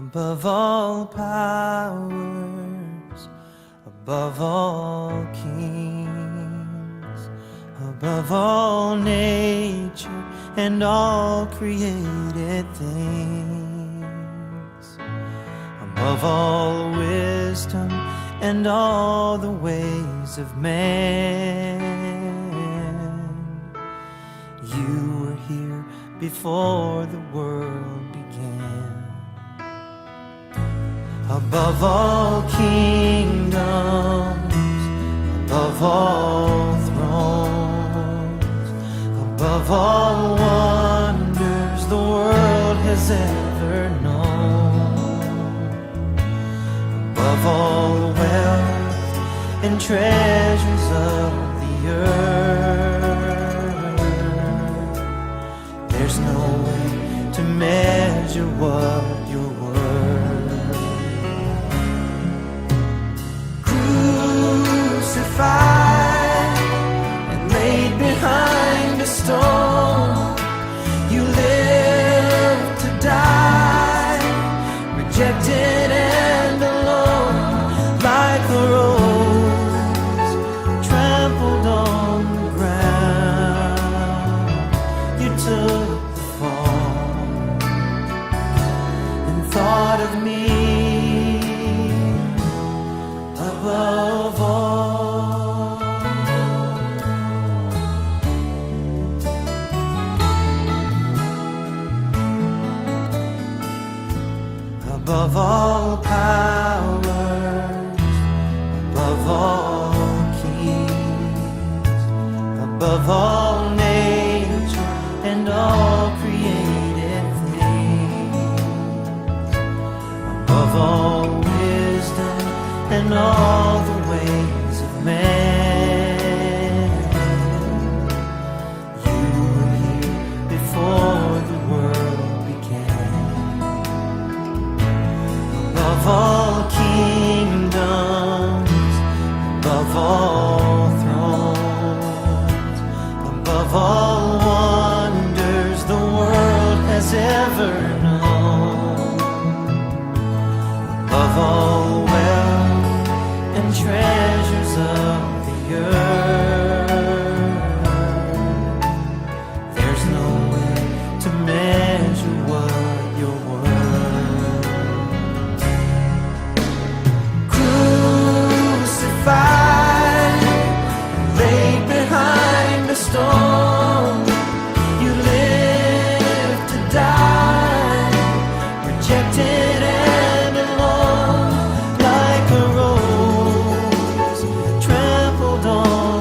above all powers, above all kings, above all nature and all created things, above all wisdom and all the ways of man. You were here before the world began. Above all kingdoms, above all thrones, above all wonders the world has ever known, above all wealth and treasures of the earth, there's no way to measure what you're worth. Crucified and laid behind a stone, you lived to die, rejected and alone, like a rose trampled on the ground. You took the fall and thought of me above all. Above all powers, above all kings, above all nature and all created things, above all wisdom and all the ways of man. You were here before the world began. Above all kingdoms, above all thrones, above all wonders the world has ever known, above all wealth and treasures of the earth, there's no way to measure what you're worth. Laid behind a stone, you lived to die, rejected and alone, like a rose trampled on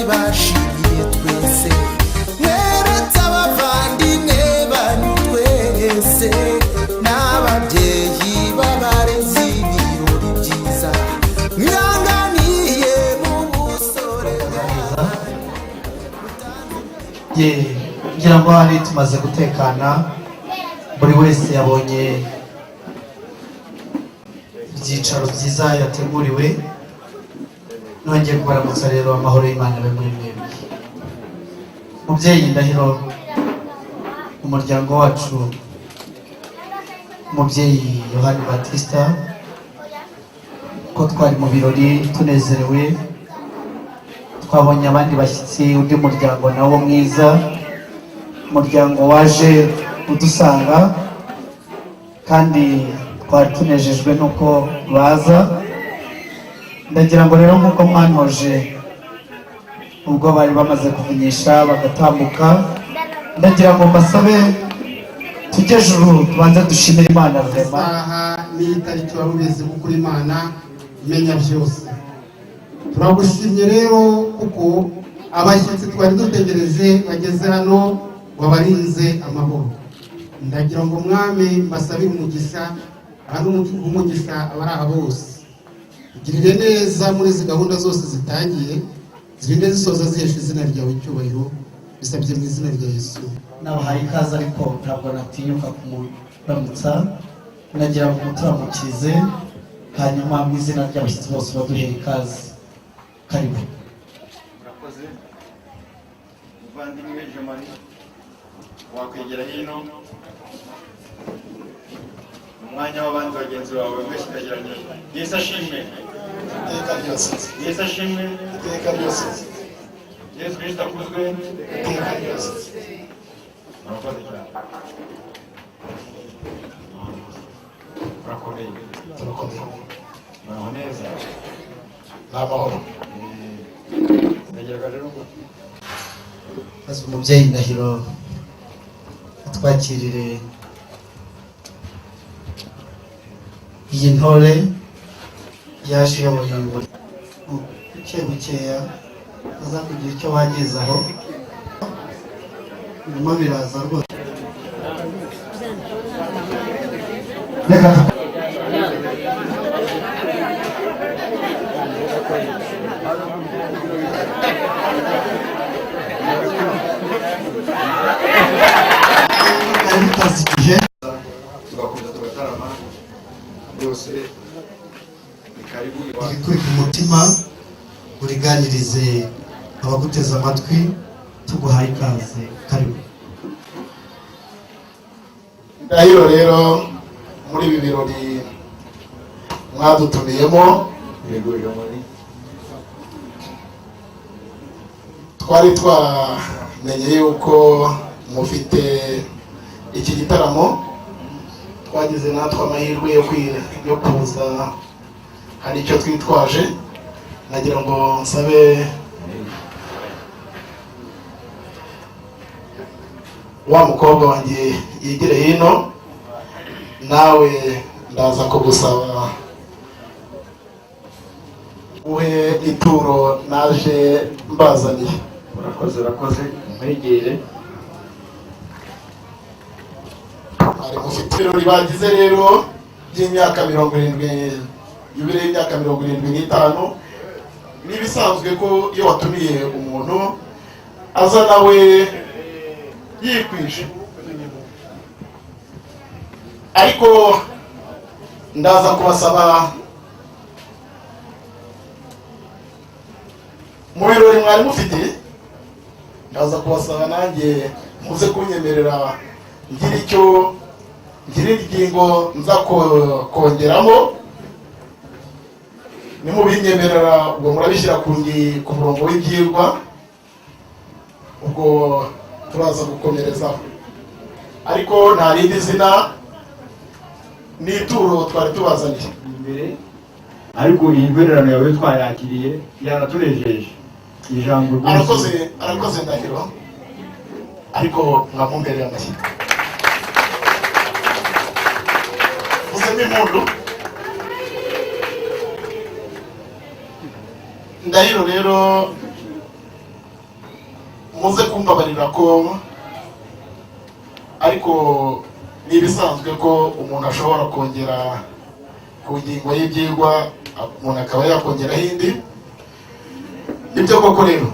turabibashimiye twese mweretse abavandimwe banyu twese n'ababyeyi b'abarezi ibirori byiza mwihanganiye mu busore ngira ngo hari tumaze gutekana buri wese yabonye ibyicaro byiza yateguriwe nongeye kubaramutsa rero amahoro y'Imana abe muri mwebwe mubyeyi Ndahiro umuryango wacu umubyeyi Yohani Batista ko twari mu birori tunezerewe twabonye abandi bashyitsi undi muryango nawo mwiza umuryango waje udusanga kandi twari tunejejwe nuko baza ndagira ngo rero nkuko mwantoje ubwo bari bamaze kuvunyisha bagatambuka ndagira ngo mbasabe tujye juru tubanze dushimire Imana vrema aha ni itariki wari ugeze gukura Imana imenya byose turagushimye rero kuko abashyitsi twari dutegereje bageze hano wabarinze amahoro ndagira ngo mwami mbasabire umugisha ari umugisha abari aha bose ugirire neza muri izi gahunda zose zitangiye zirinde zisoza zihesha izina ryawe icyubahiro bisabye mu izina rya Yesu nabahaye ikaze ariko ntabwo natinyuka kumuramutsa nagira ngo muturamukize hanyuma mu izina ry'abashyitsi bose baduhere ikaze karibu murakoze muvandimwe Jomari wakwegera hino umwanya w'abandi bagenzi bawe wese utageranye Yesu ashimwe iteka ryose Yesu ashimwe iteka ryose Yesu Kristo akuzwe iteka ryose murakoze cyane murakomeye turakomeye muraho neza ni amahoro ndagira rero ngo maze umubyeyi Ndahiro atwakirire iyi ntore yaje iyoboye buke bukeya aza kugira icyo wangizaho nyuma biraza rwose tugakomeza tugatarama byose ni karibu iwacu uri ku mutima uriganirize abaguteze amatwi tuguhaye ikaze karibu Ndahiro rero muri ibi birori mwadutumiyemo yego Jomari twari twamenye yuko mufite iki gitaramo twagize natwe amahirwe yo kuza hari icyo twitwaje nagira ngo nsabe wa mukobwa wanjye yigire hino nawe ndaza kugusaba uhe ituro naje mbazaniye urakoze nkwegere ari mufite ibirori bagize rero by'imyaka 70 yubile y'imyaka 75 nibisanzwe ko iyo watumiye umuntu aza nawe yikwije ariko ndaza kubasaba mu birori mwari mufite ndaza kubasaba nanjye muze kunyemerera ngira ingingo nza kongeramo nimubinyemerera ubwo murabishyira ku murongo w'ibyigwa ubwo turaza gukomerezaho ariko nta rindi zina n'ituro twari tubazaniye imbere ariko iyi ngwererano yawe twayakiriye yaratunejeje ijambo arakoze Ndahiro ariko mwamumbereye amashyi uzemo impundu Ndahiro rero muze kumbabarira ko ariko ni ibisanzwe ko umuntu ashobora kongera ku ngingo y'ibyigwa umuntu akaba yakongeraho indi. Nibyo koko rero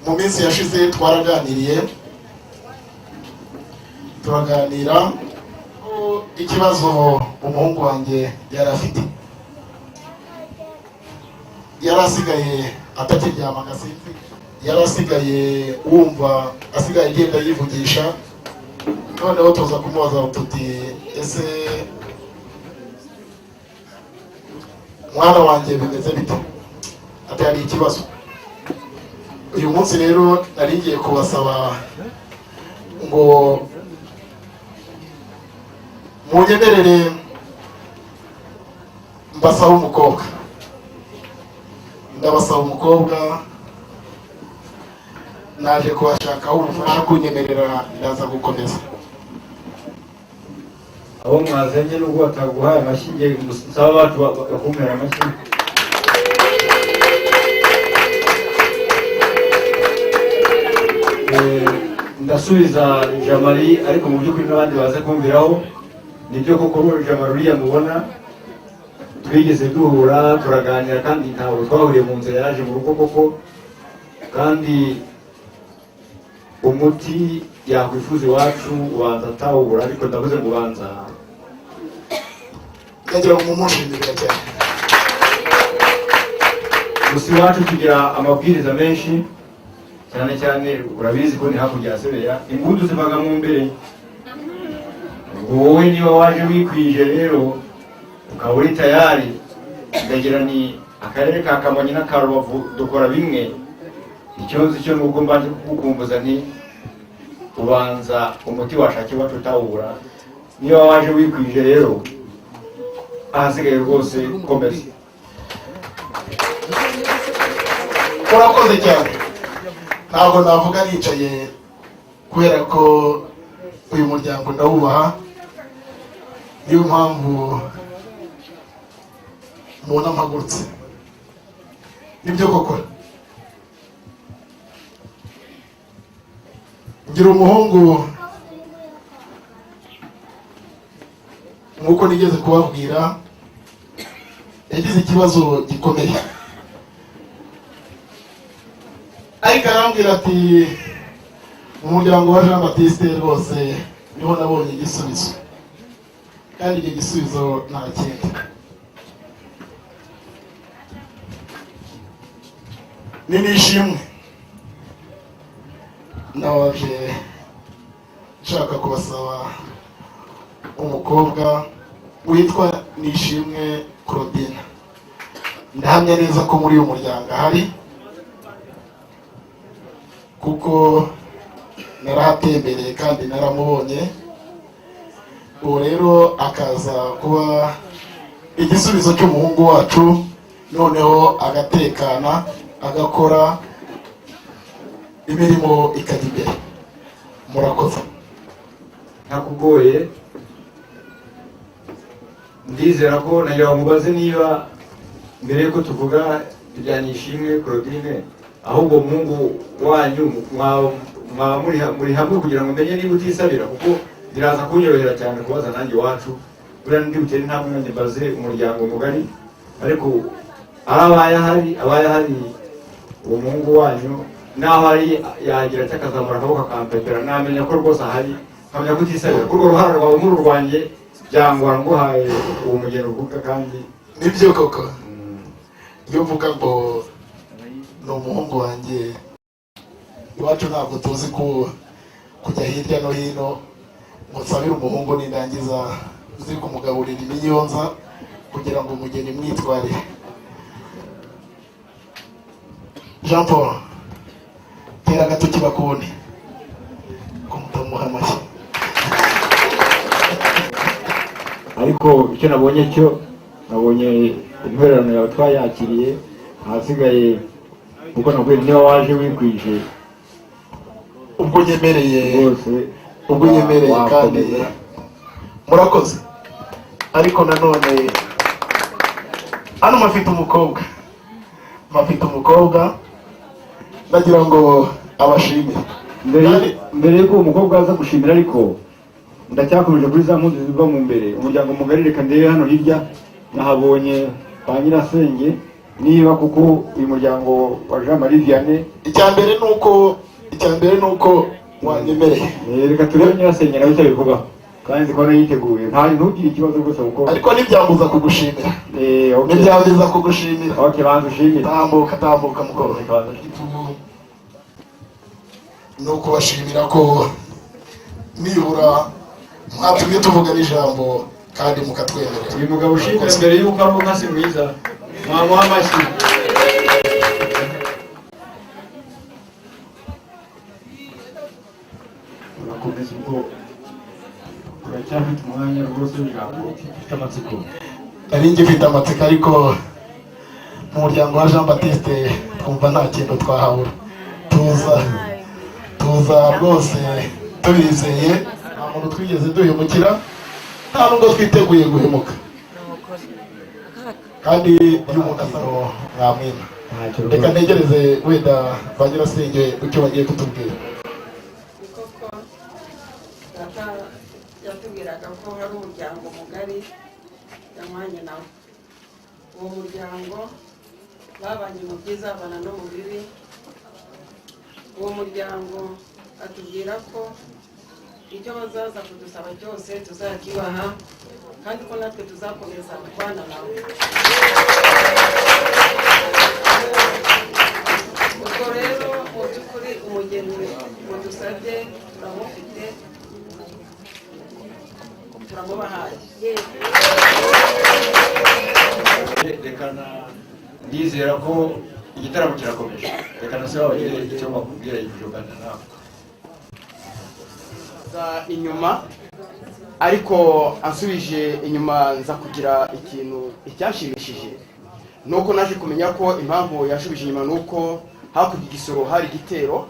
mu minsi yashize twaraganiriye turaganira ikibazo umuhungu wanjye yari afite, yari asigaye atakiryama agasinzi, yari asigaye wumva asigaye agenda yivugisha. Noneho tuza kumubaza tuti ese mwana wanjye bimeze bite? Ati hari ikibazo. Uyu munsi rero nari ngiye kubasaba ngo munyemerere mbasaba umukobwa, ndabasaba umukobwa, naje kubashakaho ubufasha, kunyemerera ndaza gukomeza. abo mwazanye n'ubwo bataguhaye amashyi ngiye gusaba bacu bakumera amashyi. Ndasubiza Jamali ariko mu by'ukuri n'abandi baze kumviraho. Nibyo koko Jamali uriya mubona twigeze duhura turaganira kandi ntabwo twahuriye mu nzira, yaje mu rugo koko, kandi umuti yakwifuza iwacu ubanza atawubura, ariko ndavuze ngo ubanza ndagira ngo mumushimire cyane. gusa iwacu tugira amabwiriza menshi, cyane cyane urabizi ko ni hakurya ya Sebeya imbuto zivaga mu mbere. Ubwo wowe niba waje wikwije rero ukaba uri tayari, ndagira ni akarere ka Kamonyi na ka Rubavu dukora bimwe. Ikibazo cyo nuko mbanje kugukumbuza nti ubanza umuti washake iwacu utawubura. Niba waje wikwije rero ahasigaye rwose komeza. Urakoze cyane. Ntabwo navuga nicaye kubera ko uyu muryango ndawubaha, niyo mpamvu mubona mpagurutse. Nibyo koko ngira umuhungu nk'uko nigeze kubabwira yagize ikibazo gikomeye, ariko arambwira ati umuryango wa Jean Baptiste rwose niho nabonye igisubizo, kandi icyo gisubizo nta kindi. Ni nishimwe nawaje nshaka kubasaba umukobwa witwa Nishimwe Claudine. Ndahamya neza ko muri uyu muryango ahari, kuko narahatembereye kandi naramubonye. Ubu rero akaza kuba igisubizo cy'umuhungu wacu, noneho agatekana agakora imirimo ikajya imbere. Murakoze. Ntakugoye, ndizera ko nagira mubaze niba mbere yuko tuvuga ibya Nishimwe Claudine ahubwo umuhungu wanyu muri hamwe kugira ngo menye niba utisabira, kuko biraza kunyorohera cyane kubaza nanjye iwacu. Buriya ndi butere nta mwanya mbaze umuryango mugari, ariko abaye ahari uwo muhungu wanyu naho ari yagira cyakazamura akaboko akampepera, namenya ko rwose ahari, nkamenya kutisabira. Kurwo ruhara rwawe muri rwanjye byangora nguhaye uwo mugeni uvuga. Kandi nibyo koko iyo mvuga ngo ni umuhungu wanjye, iwacu ntabwo tuzi kujya hirya no hino ngo nsabire umuhungu nindangiza uzi kumugaburira imiyonza kugira ngo umugeni mwitwarire. Jean Paul, tera agatoki bakubone ko mutamuha amashyi. ariko icyo nabonye intwererano yawe twayakiriye, ahasigaye kuko nabwiye niba waje wikwije ubwo nyemereye rwose, ubwo nyemereye kandi murakoze. Ariko nanone hano mafite umukobwa nagira ngo abashimire mbere yuko umukobwa aza gushimira ariko ndacyakomeje kuri za mpunzi ziva mu mbere umuryango mugari. Reka ndebe hano hirya nahabonye ba nyirasenge, niba kuko uyu muryango wa Jean Marie Vianney. icya mbere nuko wanyemereye. Reka turebe nyirasenge nawe icyo abivugaho, kandi ndikubona yiteguye, ntugire ikibazo gusa kuko ariko ntibyambuza kugushimira. Ntibyambuza kugushimira. Okay, banza ushimire. Tambuka mukoro. ni ukubashimira ko nibura mwatumye tuvuga n'ijambo kandi mukatwemerera. uyu mugabo ushimira mbere y'uko ari umwasi mwiza, mwamuha amashyi. urakomeza ubwo uracyafite umwanya rwose w'ijambo, ufite amatsiko. nari ngifite amatsiko ariko mu muryango wa Jean Baptiste twumva nta kintu twahabura. tuza rwose tubizeye, nta muntu twigeze duhemukira, nta nubwo twiteguye guhemuka, kandi y'umunezero mwamwina. reka ntegereze wenda ba nyirasenge icyo bagiye kutubwira. koko data yatubwiraga ko hari umuryango mugari yamwanye nawe. uwo muryango babanye mu byiza babana no mu bibi. uwo muryango atubwira ko icyo bazaza kudusaba cyose tuzakibaha, kandi ko natwe tuzakomeza kubana nawe. ubwo rero mu by'ukuri umugeni mudusabye turamufite, turamubahaye. rekana ndizera ko igitaramo kirakomeje. rekana se wabagire icyo bakubwira yijogana nawe inyuma, ariko ansubije inyuma nza kugira ikintu icyashimishije. nuko naje kumenya ko impamvu yashubije inyuma nuko hakurya igisoro hari igitero,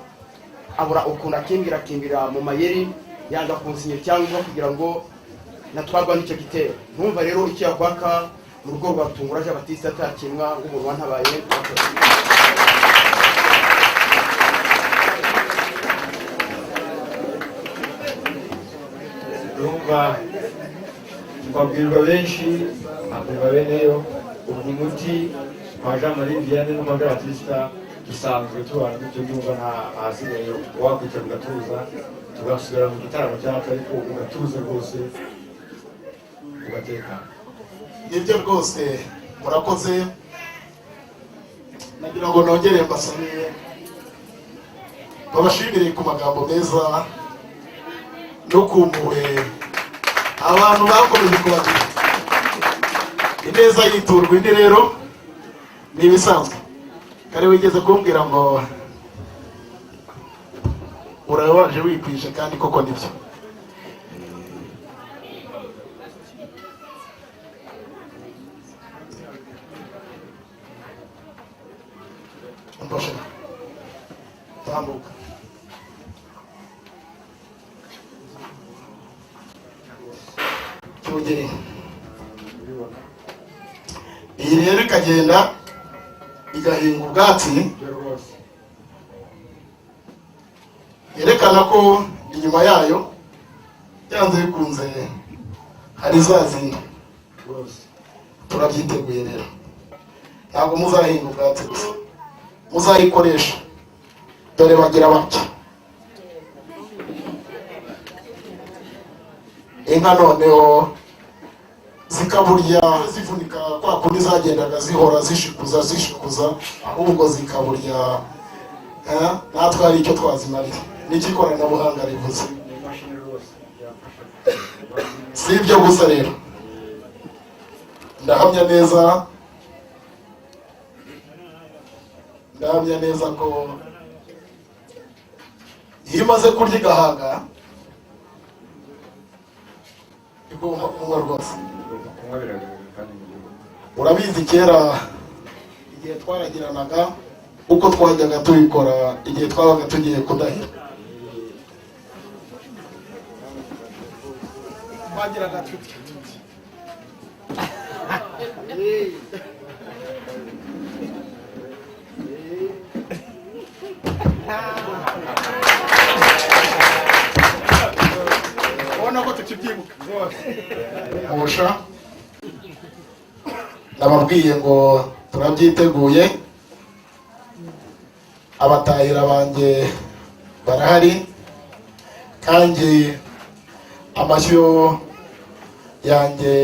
abura ukuntu akimbira mu mayeri, yanga kunsinyira cyangwa kugira ngo natwarwa n'icyo gitero. ntumva rero icyo yakwaka mu rugo rwa Tungura Jean Baptiste atakimwa nk'umuntu wantabaye. urumva twabwirwa benshi, abwirwa beneyo. ubu umuti wa Jean Marie Vianney n'uwa Jean Baptiste dusanzwe tubana n'icyo byumva nta ahasigaye wakwicara ugatuza, tugasubira mu gitaramo cyacu, ariko ugatuza rwose ugatekana. nibyo rwose murakoze. nagira ngo nongere mbasabe babashimire ku magambo meza no kumpuhwe abantu bakomeje kubagira. ineza yiturwa indi rero ni ibisanzwe. kare wigeze kumbwira ngo uraba waje wikwishe, kandi koko nibyo. tambuka. cyogere iyi rero ikagenda igahinga ubwatsi, yerekana ko inyuma yayo byanze bikunze hari za zindi. turabyiteguye rero, ntabwo muzahinga ubwatsi gusa, muzayikoresha. dore bagira batya inka, noneho zikaburya zivunika kwa kundi zagendaga zihora zishikuza, ahubwo zikaburya. natwe hari icyo twazimarira, n'icyo ikoranabuhanga rivuze. si ibyo gusa rero, ndahamya neza ko iyo imaze kurya igahaga igomba kunywa rwose. urabizi kera igihe twaragiranaga, uko twajyaga tubikora igihe twabaga tugiye kudahira, twagiraga tutya musha nababwiye ngo turabyiteguye, abatahira banjye barahari kandi amashyo yanjye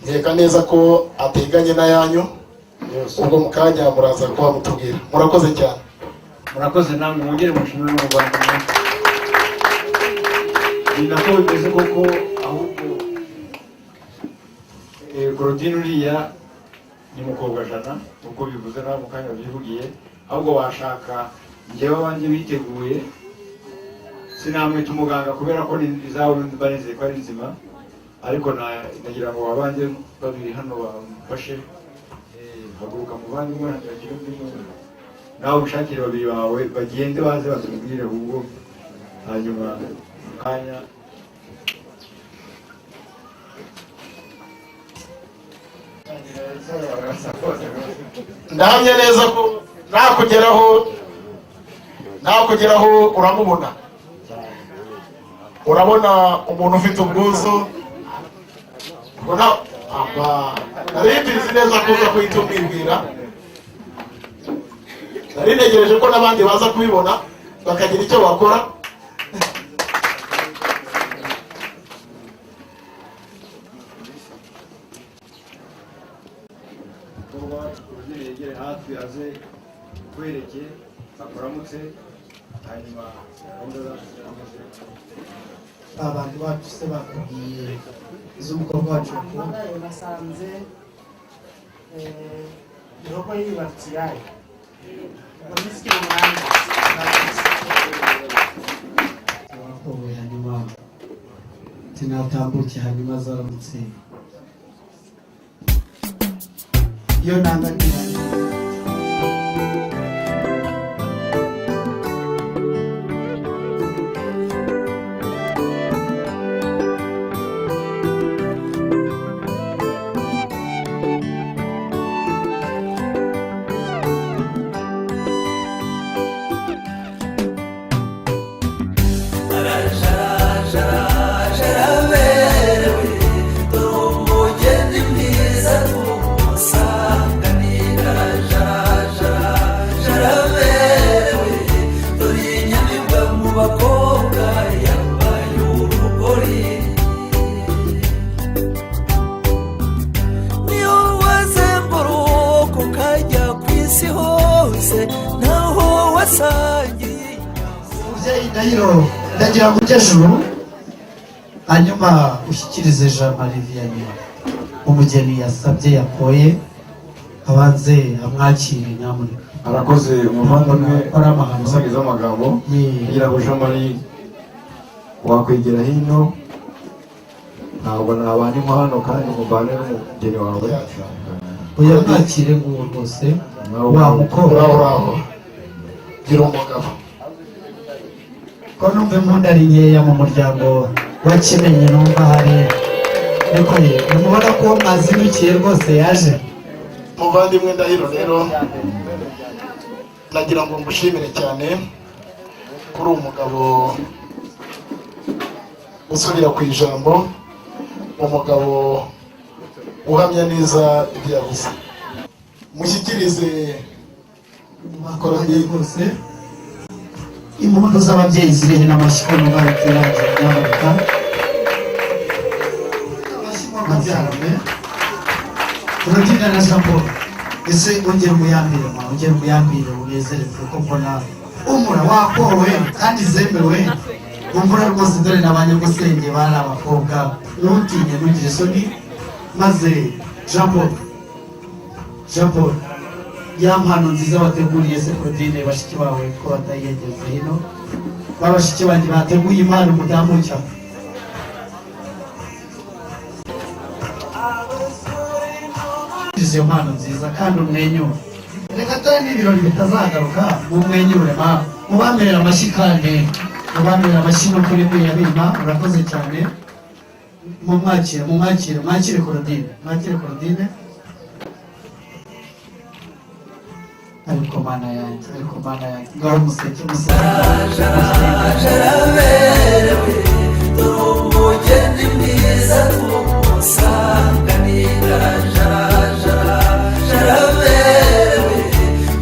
nkeka neza ko ateganye n'ayanyu, ubwo mu kanya muraza kuba mutubwira. Murakoze cyane. murakoze namwe mwongere mushimire n'u Rwanda. Ni nako bimeze koko, ahubwo Claudine uriya ni mukobwa jana uko bivuze nawe mu kanya byivugiye, ahubwo washaka njyewe abanjye biteguye sinamwita umuganga kubera ko izawe banizeye ko ari nzima, ariko nagira ngo abanjye babiri hano bamfashe. Haguruka muvandimwe hatagira undi muntu, nawe ubushakire babiri bawe bagende baze batubwire ahubwo hanyuma kanya. Ndahamya neza ko nakugeraho uramubona, urabona umuntu ufite ubwuzu, nari mbizi neza ko uza kuhita umwibwira, nari ntegereje ko n'abandi baza kubibona bakagira icyo bakora. Yegere hafi aze kwereke akuramutse, hanyuma abantu bacu se bakubwiye iz'umukobwa wacu bakunda basanze roho yibatse yayo muri sikiri umunani abakoboye, hanyuma tinatambuke, hanyuma zaramutse iyo nanga nisi ndagira ngo ujye juru, hanyuma ushyikirize Jean Marie Vianney umugeni yasabye yakoye, abanze amwakire nyamuneka. arakoze umuvandimwe umusagiza w'amagambo. kugira ngo Jean Marie wakwegera hino, ntabwo nabandimo hano kandi mubane n'umugeni wawe, oya mwakire nguwo rwose wamukora. Uraho gira umugabo ko numva impundu ari nkeya mu muryango wa Kimenyi, numva hari ariko ye mubona ko mwazindukiye rwose yaje. muvandimwe Ndahiro, rero nagira ngo mushimire cyane kuri umugabo usubira ku ijambo, umugabo uhamya neza ibyo yavuze. Mushyikirize Claudine rwose impundu z'ababyeyi zirihe n'amashyi n'abateranje n'abareka amajyaruguru. Claudine na Jean Paul, ese ongera umuyambire ma, ongera umuyambire unezerwe kuko mbona umura wakowe kandi zemewe. Umvura rwose dore n'abanyagusenge bari abakobwa, ntutinye ntugire isoni. Maze Jean Paul ya mpano nziza wateguriye se Claudine bashiki bawe ko batayigeze hino, babashiki banjye bateguye impano umudamu cya izo mpano nziza kandi umwenyure. Reka dore n'ibirori bitazagaruka, mumwenyure ma, mubamerera amashyi kandi mubamerera amashyi no kuri mwe yabima. Urakoze cyane, mwakire Claudine. Ariko mana yanjye ngaho museke umugeni mwiza tumusanganira jarajara jaraberewe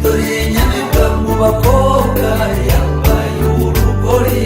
dore inyamibwa mu bakobwa yambaye urugori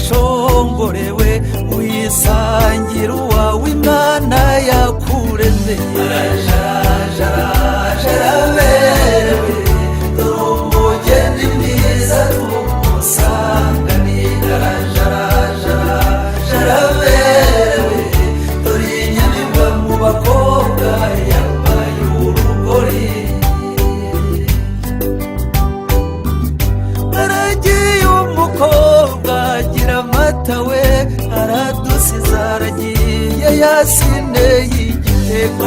shongorewe wisangira uwawe imana yakuremeye jaraberewe dore umugeni mwiza tumusanganira jaraberewe dore inyamibwa mu bakobwa yambaye urugori aragiye umukobwa agira amata we aradusiza aragiye yasineye igitego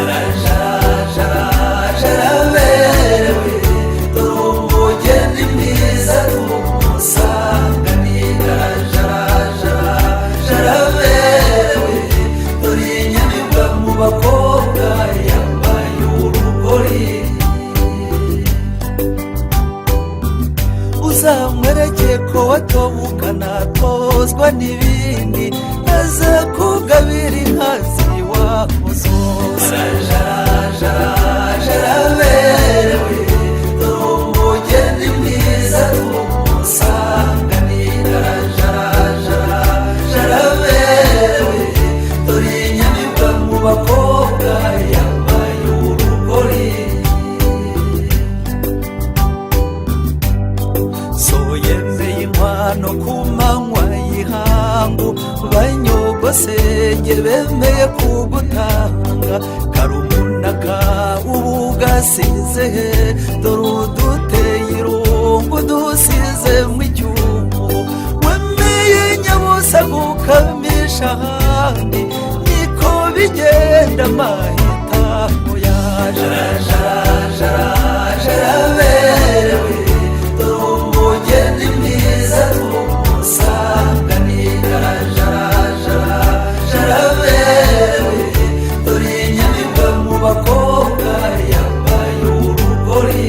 jaraberewe dore umugeni mwiza tumusanganira jaraberewe dore inyamibwa mu bakobwa yambaye urugori uzamwereke ko watobukana tozwa n'ibindi aza kugabira inka ziwabo zose jaraberewe dore umugeni mwiza tumusanganira jaraberewe dore inyamibwa mu bakobwa yambaye urugori soyemeye inkwano ku manywa y'ihangu banyogosenge bemeye kugutanga karumuna kawe ubu gasize he dore uduteye irungu dusize mu icyumu wemeye nyabusa gukamisha ahandi niko bigenda amahitamo ya jaraberewe umugeni mwiza tumusanganira jaraberewe dore inyamibwa mu bakobwa yambaye urugori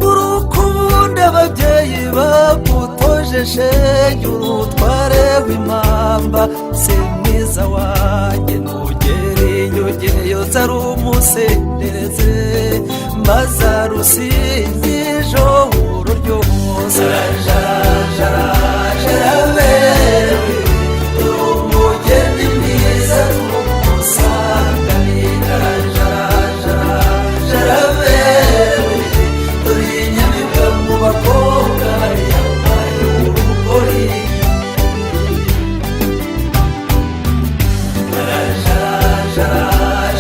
urukundo ababyeyi bagutoje shenge urutware w'impamba se mwiza wanjye ntugere inyogeye zari umusendereze maze arusingijo ururyoza jaraberewe dore umugeni mwiza tumusanganira jaraberewe dore inyamibwa mu bakobwa yambaye urugori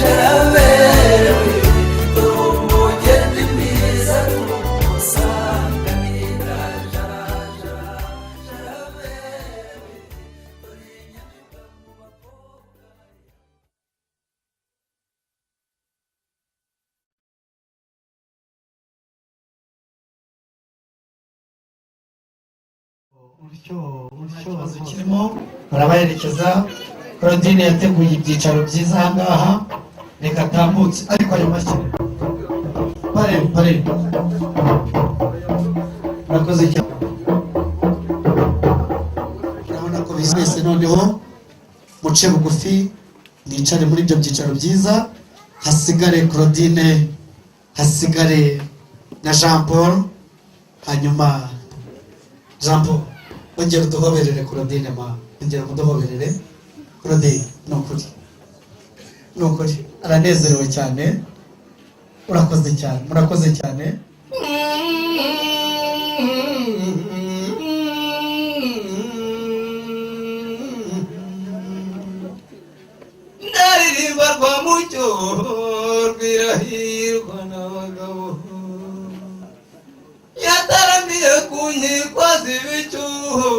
jaraberewe dore umugeni mwiza tumusanganira jaraberewe dore inyamibwa mu bakobwa ikibazo kirimo barabaherekeza Claudine yateguye ibyicaro byiza aha ngaha reka atambutse ariko ayo mashyi parembo murakoze cyane urabona ko bizese noneho muce bugufi mwicare muri ibyo byicaro byiza hasigare Claudine hasigare na Jean Paul hanyuma Jean Paul ongera uduhoberere Claudine ongera uduhoberere Claudine ni ukuri aranezerewe cyane urakoze cyane murakoze cyane ndaririmba rwa mucyo rwirahirwa n'abagabo yataramiye ku nkiko z'ibicuho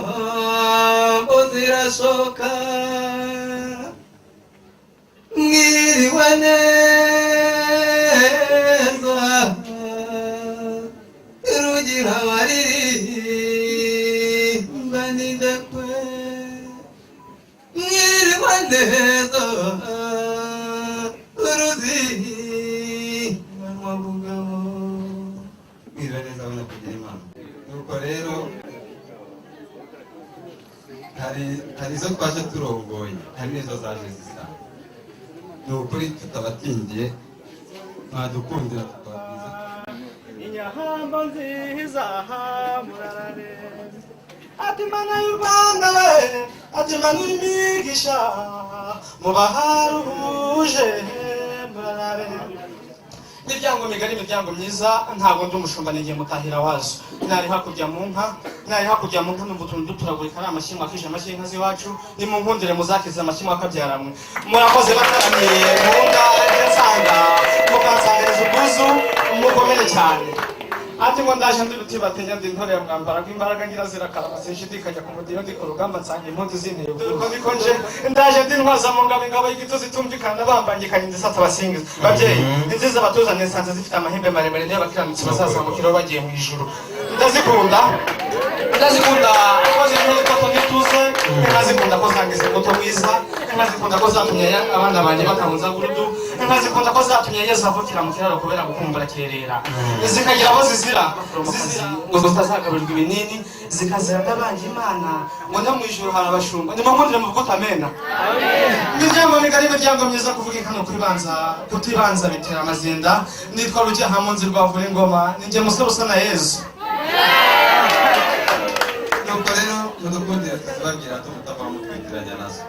inyambo zira birashoka mwiriwe neza rugira baririmba n'indekwe mwiriwe neza uruziga mugabo mwiriwe neza abona kugira imana nuko rero hari izo twaje turongoye hari n'izo zaje zisa ni ukuri tutabatindiye mwadukundira tukababwiza inyahamba nziza murarare ati mana y'u Rwanda we ati mana imigisha mubaharuje murarare imiryango migari imiryango myiza ntabwo ndi umushumba nigiye mutahira wazo nari hakurya mu nka numva utuntu duturagurika ari amashimwe akije amashyi y'inka z'iwacu nimunkundire muzakize amashimwe akabyaramwe murakoze bataramiye muhunda nsanga mukansanganiza ubwuzu mukomere cyane ati ngo ndaje ndi rutibatinya ndi ntore ya mwambara rw'imbaraga ngira zirakarama sinshidikanya ku mudiyo ndi ku rugamba nsanga impundu zinteye ubwo niko nje ndaje ndi ntwaza mu ngabo ingabo y'igituzi zitumvikana bambangikanye ndisata abasingiza babyeyi inziza batuzanye nsanze zifite amahembe maremare niyo bakiranutse bazazamukiraho bagiye mu ijuru ndazikunda koze nk'uko nituze nkazikunda ko zangize umuto mwiza nkazikunda ko zatumye abana banjye bakanguza gurudu nkazikunda ko zatumye Yesu avukira mu kiraro kubera gukumbura kerera zikagira aho zizira ngo zitazagaburirwa ibinini zikazira n'abanje Imana ngo no mu ijuru hari abashumba nimunkundire mu kutamena imiryango migari imiryango myiza kuvuga inkano kutibanza bitera amazinda nitwa Rugiye Hamunzi rwavura ingoma ninjye musore usa na Yesu nuko rero mudukundire tuzibabwira tumutava mutwitiranya nazo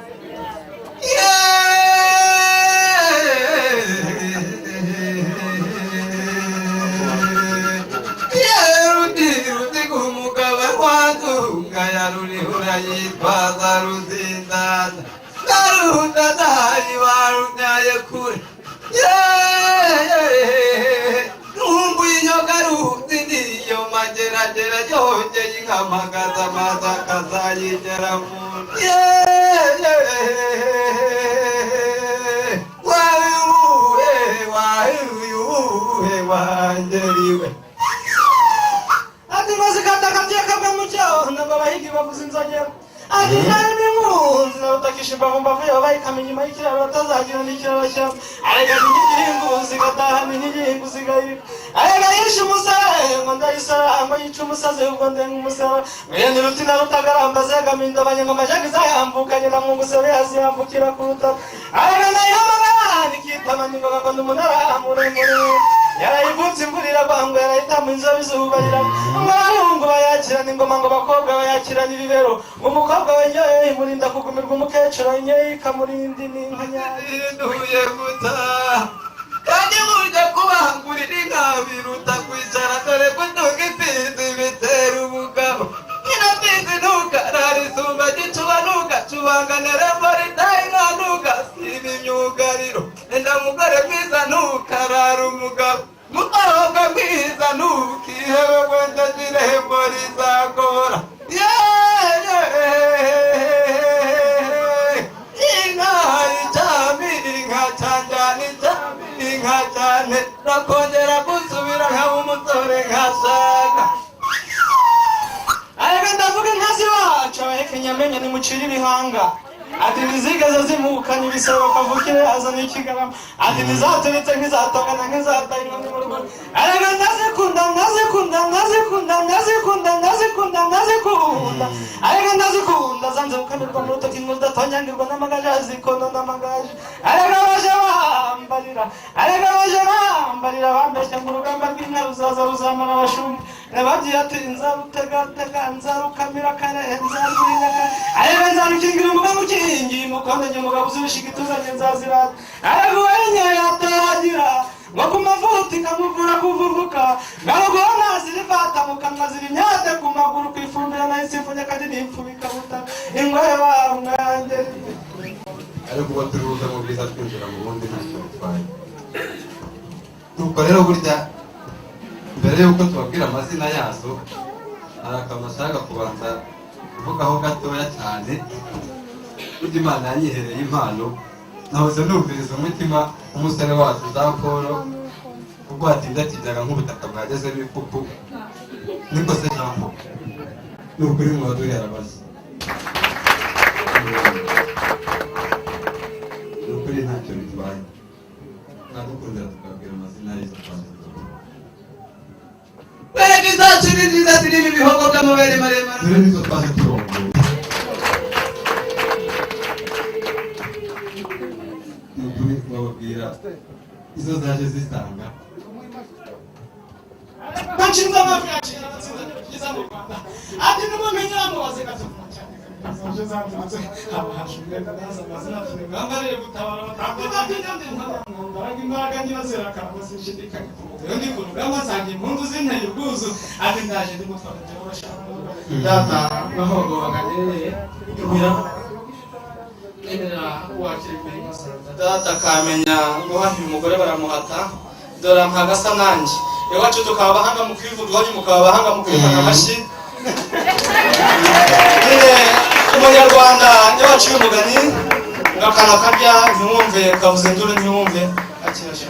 ruti kumugaba wantunga yarurihura yitwaza ruzindana narunda ntari warunyaye kure nkumbuye inyoga ruti ndiyo mageragera yongeye inkamagaza amazi akazayigera mu wayuhe wangeriwe ati maze katakabyeka kamwe mu cyaho nabo abahigi bavuza inzogera ati nari n'impunzi narutakisha imbavu mbavu yabo bayikamenya inyuma y'ikiraro batazagira n'ikiraro cyabo arega n'inyigingu zigatahana inyigingu zigayirika arega yishe umusare ngo ndayisara ngo yice umusazi ubwo ndenga umusara mwene ruti na rutagaramba zegamindo abanyangoma jagi zayambukanye na mwungusebe yaziyambukira ku rutaro arega nayihamagara nikitama ningoga ngo n'umunara muremure yarayivutse imvura iragwa yarayitamba inzobe izubarira ngo abahungu bayakirana ingoma ngo abakobwa bayakirana ibibero umukobwa wenyoye imurinda kugumirwa umukecuru wenyoye ikamurinda n'inka nyarinduye gutaha kandi burya kubangurira inka biruta kwicara dore ko ntunga imfizi bitera ubugabo nyina mfizi ntukarara isumba gicuba ntugacubanganire mbaritaye nka ntugasiba imyugariro enda mugore mwiza ntukarara umugabo mukobwa mwiza ntukihebe wenda dirembo rizagora inka cyane nakongera gusubira nkaba umusore nkashaka ariko ndavuga inkazi wacu abahekenya amenya nimucire ibihanga ati ntizigeze zimukana ibisebe bakavukire azana ikigarama ati ntizaturutse nk'izatongana nk'izatahirwa n'umurwa ariko ndazikunda ariko ndazikunda zanze gukamirwa mu rutoki ngo zidatonyangirwa n'amagaje azikono n'amagaje ariko baje bambarira bambeshya ngo urugamba rw'inka ruzaza ruzamara abashumba nabagiye ati nzarutegatega nzarukamira kare nzarwirira kare ariko nzarukingira umugabo ukingiye umukondenye umugabo uzibishika ituzanye nzazirata ariko wenye yataragira ngo ku mavuta ikamuvura kuvuvuka ngarugoho nazirifata mu kanwa ziri imyate ku maguru ku ifumbire nayisifunya kandi n'ipfu bikabuta ingore warumwanjye ariko uba turuza mu bwiza twinjira mu bundi ntacyo bitwaye nuko rero burya mbere y'uko tubabwira amazina yazo hari akantu ashaka kubanza kuvugaho gatoya cyane burya Imana yanyihereye impano nahoze numviriza umutima umusore wacu Jean Paul ubwo atindatindaga nk'ubutaka bwagezemo ipupu niko se Jean Paul ni ukuri mwaduri arabaza ni ukuri ntacyo bitwaye nadukundira tukabwira amazina y'izo twaje Bereka izacu ni nziza zirimo ibihogo by'amabere maremare dore nizo twaje turongoye ni ukuri kubabwira izo zaje zisanga banshinze amafi yaciye abatsinda byiza mu Rwanda ati n'umumenyi wamubaze gatuma cyane ibyo zavuze abo hashumwe ndaza amazina tugambarire gutabara batandukanye mbaraga imbaraga nyibazera kandi sinshidikanya rero ndi ku rugamba zanjye impundu zinteye ubwuzu ati ndaje ndi mutwara njyewe bashaka data nahogo baganiriye kugira data akamenya ngo hafi umugore baramuhata dore mpagasa nanjye iwacu tukaba abahanga mu kwivuga iwanyu mukaba abahanga mu kwifata amashyi nyine umunyarwanda iwacu y'umugani ngakana karya ntiwumve kavuze induru ntiwumve akirasha